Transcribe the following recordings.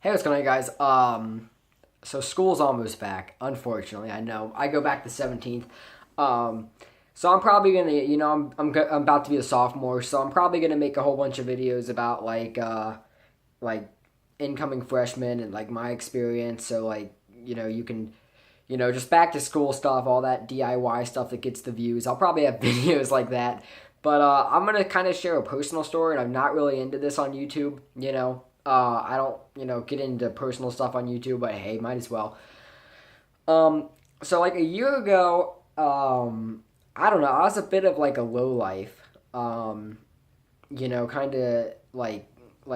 Hey, what's going on, guys? So school's almost back. Unfortunately, I know I go back the 17th. Um, so I'm probably gonna, I'm about to be a sophomore, so I'm probably gonna make a whole bunch of videos about like incoming freshmen and like my experience. So you can, just back to school stuff, all that DIY stuff that gets the views. I'll probably have videos like that. But I'm gonna kind of share a personal story, and I'm not really into this on YouTube. I don't get into personal stuff on YouTube, but hey, might as well. Um, so like a year ago, I don't know, I was a bit of like a low life. Um, kind of like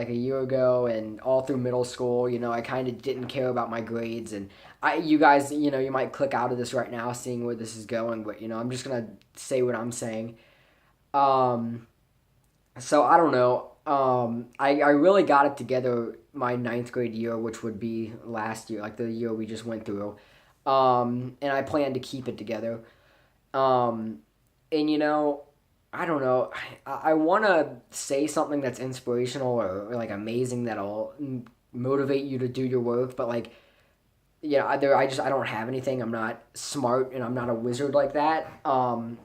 a year ago and all through middle school, I kind of didn't care about my grades. And you guys, you might click out of this right now seeing where this is going, but I'm just gonna say what I'm saying. Um, so I don't know. I really got it together my ninth grade year, which would be last year, like the year we just went through. And I plan to keep it together. Um, and I don't know. I want to say something that's inspirational or like amazing that'll motivate you to do your work, but like, I don't have anything. I'm not smart and I'm not a wizard like that. And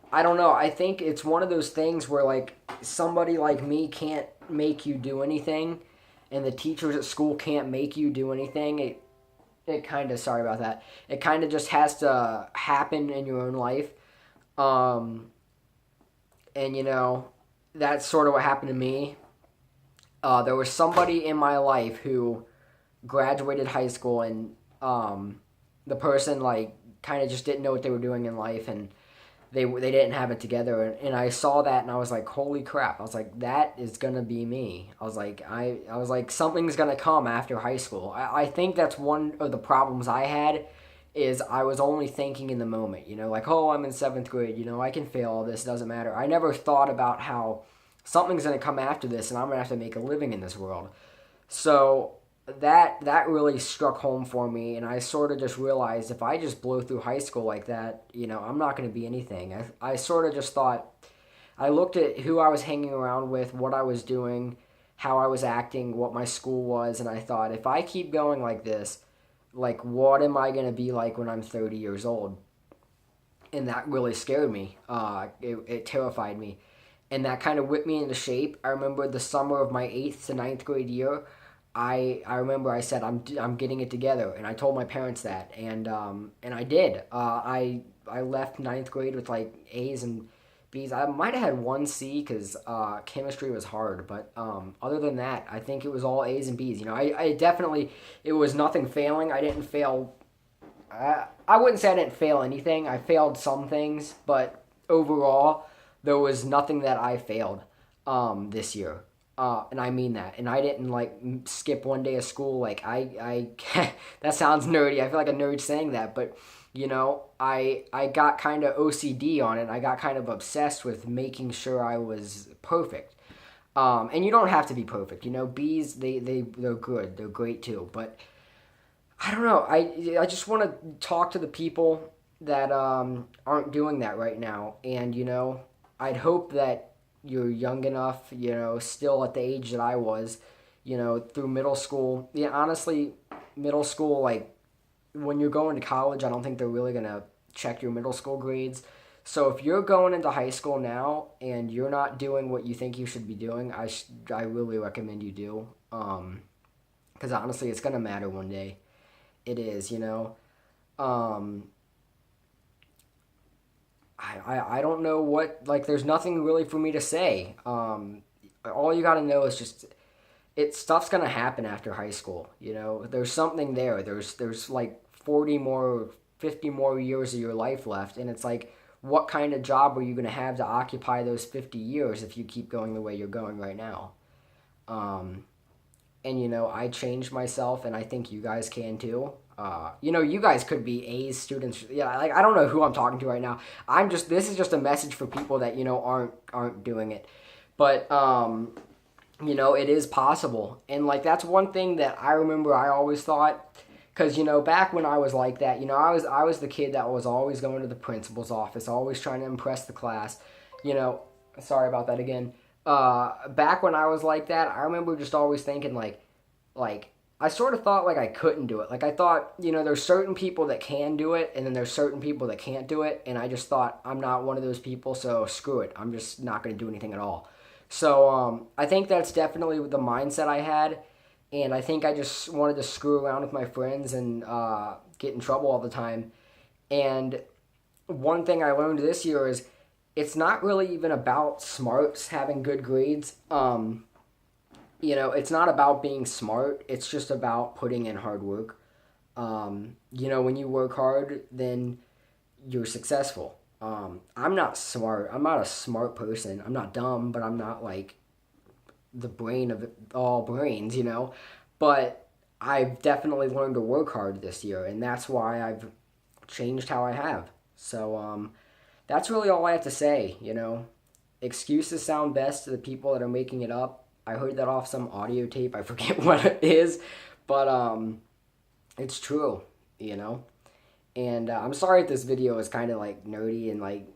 I don't know. I think it's one of those things where like somebody like me can't make you do anything, and the teachers at school can't make you do anything. It kind of, sorry about that. It kind of just has to happen in your own life. Um, and that's sort of what happened to me. There was somebody in my life who graduated high school, and the person like kind of just didn't know what they were doing in life, and they didn't have it together. And I saw that, and I was like, holy crap. I was like, that is gonna be me. I was like, something's gonna come after high school. I think that's one of the problems I had, is I was only thinking in the moment, like, oh, I'm in seventh grade, I can fail all this, doesn't matter. I never thought about how something's gonna come after this, and I'm gonna have to make a living in this world. So that really struck home for me, and I sort of just realized if I just blow through high school like that, I'm not going to be anything. I sort of just thought, I looked at who I was hanging around with, what I was doing, how I was acting, what my school was, and I thought, if I keep going like this, like, what am I going to be like when I'm 30 years old? And that really scared me. It terrified me. And that kind of whipped me into shape. I remember the summer of my 8th to ninth grade year, I remember I said I'm getting it together, and I told my parents that, and I did. I left ninth grade with like A's and B's. I might have had one C because chemistry was hard, but other than that, I think it was all A's and B's. I definitely, it was nothing failing. I didn't fail. I wouldn't say I didn't fail anything. I failed some things, but overall, there was nothing that I failed this year. And I mean that. And I didn't like skip one day of school. Like that sounds nerdy. I feel like a nerd saying that, but I got kind of OCD on it. I got kind of obsessed with making sure I was perfect. And you don't have to be perfect. Bees, they're good. They're great too. But I don't know. I just want to talk to the people that aren't doing that right now. And I'd hope that you're young enough, still at the age that I was, through middle school. Yeah, honestly, middle school, like when you're going to college, I don't think they're really gonna check your middle school grades. So if you're going into high school now and you're not doing what you think you should be doing, I really recommend you do. Because honestly, it's gonna matter one day. It is. Um, I don't know what, like, there's nothing really for me to say. All you gotta know is just, stuff's gonna happen after high school. There's something there. There's like 40 more, 50 more years of your life left, and it's like, what kind of job are you gonna have to occupy those 50 years if you keep going the way you're going right now? Um, and I changed myself, and I think you guys can too. You guys could be A's students. Yeah, like, I don't know who I'm talking to right now. This is just a message for people that aren't doing it. But it is possible, and like that's one thing that I remember. I always thought, because back when I was like that, I was the kid that was always going to the principal's office, always trying to impress the class. You know, Sorry about that again. Back when I was like that, I remember just always thinking like, like I sort of thought like I couldn't do it. Like I thought, there's certain people that can do it, and then there's certain people that can't do it, and I just thought I'm not one of those people, so screw it. I'm just not going to do anything at all. So I think that's definitely the mindset I had, and I think I just wanted to screw around with my friends and get in trouble all the time. And one thing I learned this year is it's not really even about smarts having good grades. It's not about being smart. It's just about putting in hard work. When you work hard, then you're successful. I'm not smart. I'm not a smart person. I'm not dumb, but I'm not like the brain of all brains. But I've definitely learned to work hard this year, and that's why I've changed how I have. So that's really all I have to say. Excuses sound best to the people that are making it up. I heard that off some audio tape. I forget what it is, but it's true, you know. And I'm sorry if this video is kind of like nerdy and like.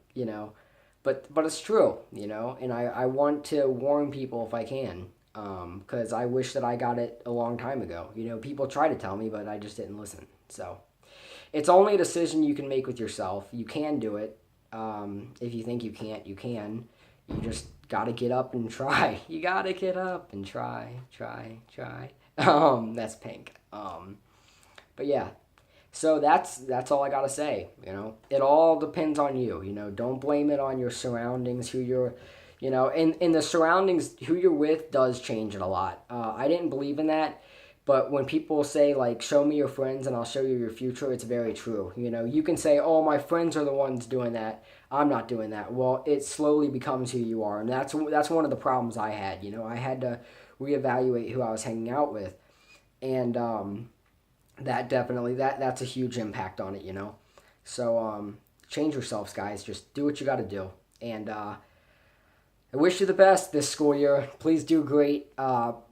But it's true. And I want to warn people if I can, because I wish that I got it a long time ago. People try to tell me, but I just didn't listen. So it's only a decision you can make with yourself. You can do it. If you think you can't, you can. You just gotta get up and try. You gotta get up and try. That's Pink. But yeah. So that's all I gotta say. It all depends on you. Don't blame it on your surroundings. Who you're, in the surroundings, who you're with does change it a lot. I didn't believe in that. But when people say, like, show me your friends and I'll show you your future, it's very true. You can say, oh, my friends are the ones doing that. I'm not doing that. Well, it slowly becomes who you are. And that's one of the problems I had. I had to reevaluate who I was hanging out with. And that definitely, that's a huge impact on it. So change yourselves, guys. Just do what you got to do. And I wish you the best this school year. Please do great.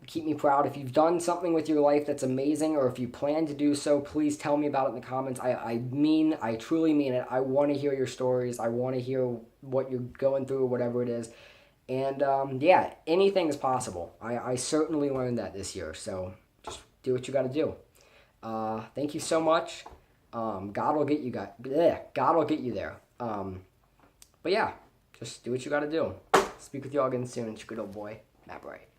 Keep me proud. If you've done something with your life that's amazing, or if you plan to do so, please tell me about it in the comments. I truly mean it. I want to hear your stories. I want to hear what you're going through, whatever it is. And yeah, anything is possible. I certainly learned that this year. So just do what you got to do. Thank you so much. God will get you guys. God will get you there. But yeah, just do what you got to do. Speak with you all again soon. It's your good old boy, Matt Bright.